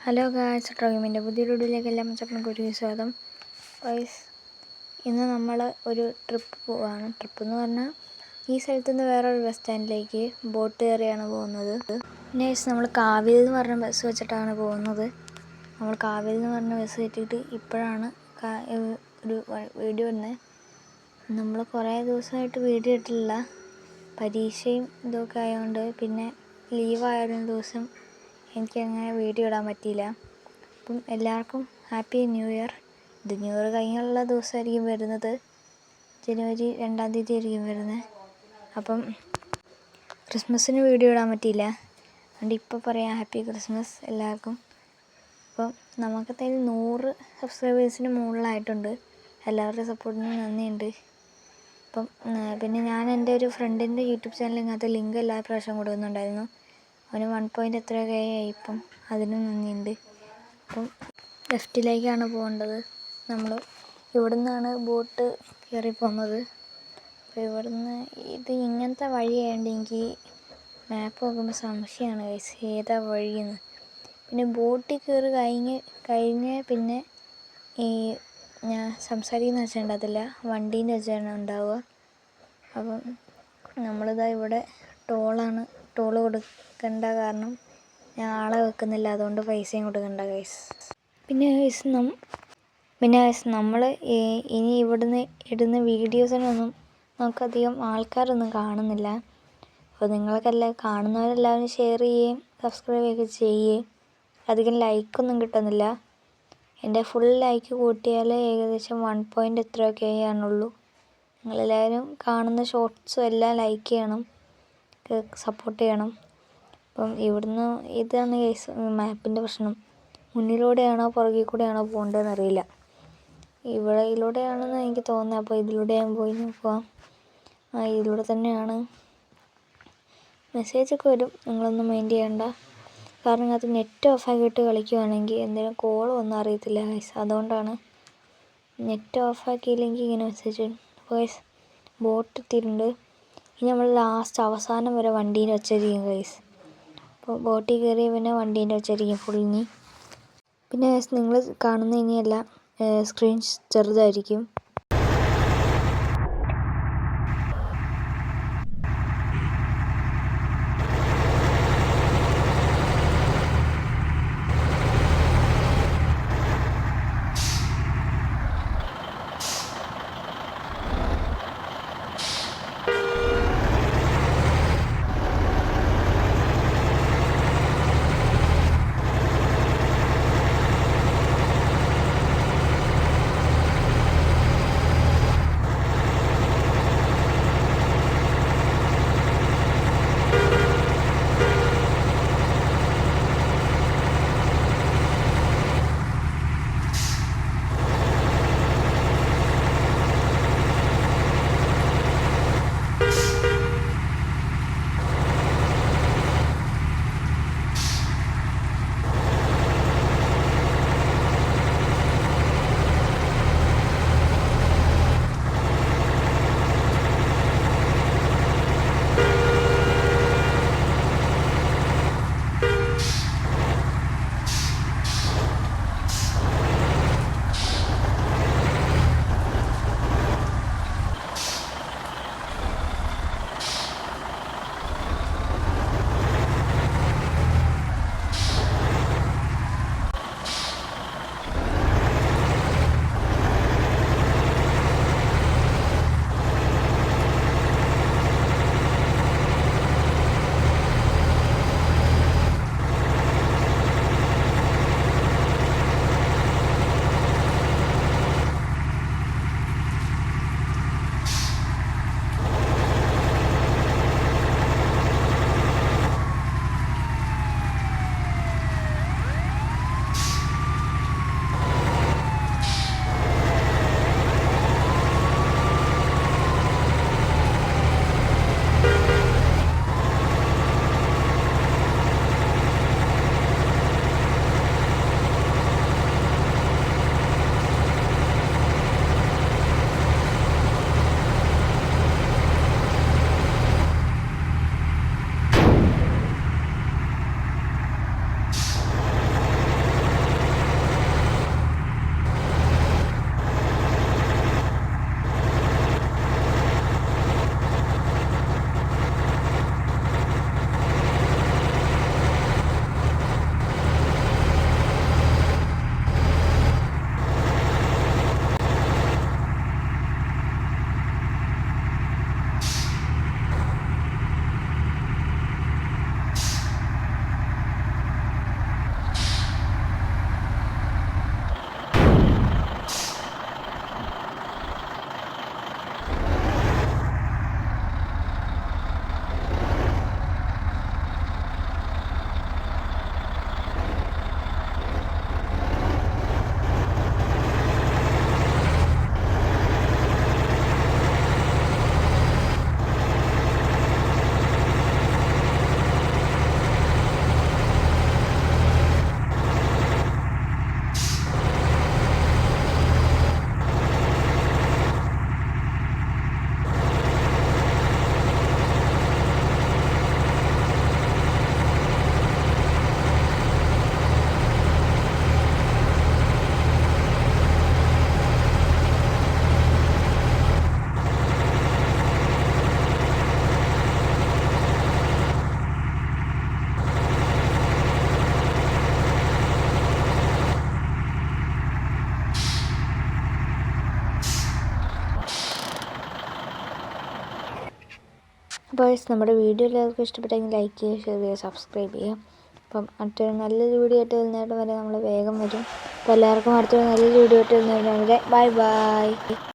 Hello guys, ട്രോഗിമിൻ്റെ പുതിയൊരു വീഡിയോയിലേക്ക് എല്ലാ മച്ചക്കൾക്കും ഒരു സ്വാഗതം. ഗായ്സ്, ഇന്ന് നമ്മൾ ഒരു ട്രിപ്പ് പോവാണ്. ട്രിപ്പ് എന്ന് പറഞ്ഞാൽ ഈ സ്ഥലത്തു നിന്ന് വേറൊരു ബസ് സ്റ്റാൻഡിലേക്ക് ബോട്ട് കയറിയാണ് പോകുന്നത്. പിന്നെ ഗായ്സ്, നമ്മൾ കാവിൽ എന്ന് പറഞ്ഞ ബസ് വെച്ചിട്ടാണ് പോകുന്നത്. നമ്മൾ കാവിൽ എന്ന് പറഞ്ഞ ബസ് കയറ്റിയിട്ട് ഇപ്പോഴാണ് ഒരു വീഡിയോ ഇടുന്നത്. നമ്മൾ കുറേ ദിവസമായിട്ട് വീഡിയോ ഇട്ടില്ല. പരീക്ഷയും ഇതൊക്കെ ആയതുകൊണ്ട്, പിന്നെ ലീവായിരുന്ന ദിവസം എനിക്കങ്ങനെ വീഡിയോ ഇടാൻ പറ്റിയില്ല. അപ്പം എല്ലാവർക്കും ഹാപ്പി ന്യൂ ഇയർ. ഇത് ന്യൂ ഇയർ കഴിഞ്ഞുള്ള ദിവസമായിരിക്കും വരുന്നത്. ജനുവരി 2-ാം തീയതി ആയിരിക്കും വരുന്നത്. അപ്പം ക്രിസ്മസിന് വീഡിയോ ഇടാൻ പറ്റിയില്ല. അതുകൊണ്ട് ഇപ്പോൾ പറയാം ഹാപ്പി ക്രിസ്മസ് എല്ലാവർക്കും. അപ്പം നമുക്കത്തേൽ 100 സബ്സ്ക്രൈബേഴ്സിന് മുകളിലായിട്ടുണ്ട്. എല്ലാവരുടെ സപ്പോർട്ടിന് നന്ദിയുണ്ട്. അപ്പം പിന്നെ ഞാൻ എൻ്റെ ഒരു ഫ്രണ്ടിൻ്റെ യൂട്യൂബ് ചാനലിനകത്ത് ലിങ്ക് എല്ലാ പ്രാവശ്യം കൊടുക്കുന്നുണ്ടായിരുന്നു. അവന് 1 എത്രയൊക്കെ ആയി. ഇപ്പം അതിനും നന്ദിയുണ്ട്. അപ്പം ലെഫ്റ്റിലേക്കാണ് പോകേണ്ടത്. നമ്മൾ ഇവിടെ നിന്നാണ് ബോട്ട് കയറി പോകുന്നത്. അപ്പോൾ ഇവിടുന്ന് ഇത് ഇങ്ങനത്തെ വഴിയായതുകൊണ്ട് എനിക്ക് മാപ്പ് നോക്കുമ്പോൾ സംശയമാണ് ഗൈസ്, ഏതാ വഴിയെന്ന്. പിന്നെ ബോട്ടിൽ കയറി കഴിഞ്ഞ് പിന്നെ ഈ ഞാൻ സംസാരിക്കുന്ന വെച്ചാൽ ഉണ്ടാകത്തില്ല, വണ്ടീൻ്റെ വെച്ചാണ് ഉണ്ടാവുക. അപ്പം നമ്മളിതാ ഇവിടെ ടോള് കൊടുക്കേണ്ട കാരണം ഞാൻ ആളെ വെക്കുന്നില്ല, അതുകൊണ്ട് പൈസയും കൊടുക്കണ്ട ഗൈസ്. പിന്നെ ഗൈസ് നമ്മൾ ഇനി ഇവിടുന്ന് ഇടുന്ന വീഡിയോസിനൊന്നും നമുക്കധികം ആൾക്കാരൊന്നും കാണുന്നില്ല. അപ്പോൾ നിങ്ങൾക്കെല്ലാം കാണുന്നവരെല്ലാവരും ഷെയർ ചെയ്യുകയും സബ്സ്ക്രൈബ് ഒക്കെ ചെയ്യുകയും. അധികം ലൈക്കൊന്നും കിട്ടുന്നില്ല. എൻ്റെ ഫുൾ ലൈക്ക് കൂട്ടിയാൽ ഏകദേശം 1 എത്രയൊക്കെ ആണുള്ളൂ. നിങ്ങളെല്ലാവരും കാണുന്ന ഷോർട്സും എല്ലാം ലൈക്ക് ചെയ്യണം, സപ്പോർട്ട് ചെയ്യണം. അപ്പം ഇവിടുന്ന് ഇതാണ് ഗൈസ് മാപ്പിൻ്റെ പ്രശ്നം. മുന്നിലൂടെയാണോ പുറകിൽ കൂടെയാണോ പോകേണ്ടതെന്ന് അറിയില്ല. ഇതിലൂടെയാണെന്ന് എനിക്ക് തോന്നുന്നത്. അപ്പോൾ ഇതിലൂടെ ഞാൻ പോയി നോക്കാം. ഇതിലൂടെ തന്നെയാണ്. മെസ്സേജൊക്കെ വരും, നിങ്ങളൊന്നും മൈൻഡ് ചെയ്യണ്ട. കാരണം അത് നെറ്റ് ഓഫാക്കിയിട്ട് കളിക്കുവാണെങ്കിൽ എന്തെങ്കിലും കോൾ ഒന്നും അറിയത്തില്ല ഗൈസ്. അതുകൊണ്ടാണ് നെറ്റ് ഓഫാക്കിയില്ലെങ്കിൽ ഇങ്ങനെ മെസ്സേജ് വരും. അപ്പോൾ ഗൈസ് ബോട്ട് എത്തിയിട്ടുണ്ട്. ഇനി നമ്മൾ ലാസ്റ്റ് അവസാനം വരെ വണ്ടീനെ വെച്ചിരിക്കും ഗൈസ്. അപ്പോൾ ബോട്ടിൽ കയറി പിന്നെ വണ്ടീൻ്റെ വെച്ചിരിക്കും ഫുള്ളിനി. പിന്നെ നിങ്ങൾ കാണുന്ന ഇനിയല്ല, സ്ക്രീൻ ചെറുതായിരിക്കും. അപ്പോൾ നമ്മുടെ വീഡിയോ എല്ലാവർക്കും ഇഷ്ടപ്പെട്ടെങ്കിൽ ലൈക്ക് ചെയ്യുക, ഷെയർ ചെയ്യുക, സബ്സ്ക്രൈബ് ചെയ്യുക. അപ്പം അടുത്തൊരു നല്ലൊരു വീഡിയോ ആയിട്ട് വരുന്നേരം വരെ നമ്മൾ വേഗം വരും. അപ്പോൾ എല്ലാവർക്കും അടുത്തൊരു നല്ലൊരു വീഡിയോ ആയിട്ട് വരുന്നേരം വരെ ബൈ ബൈ.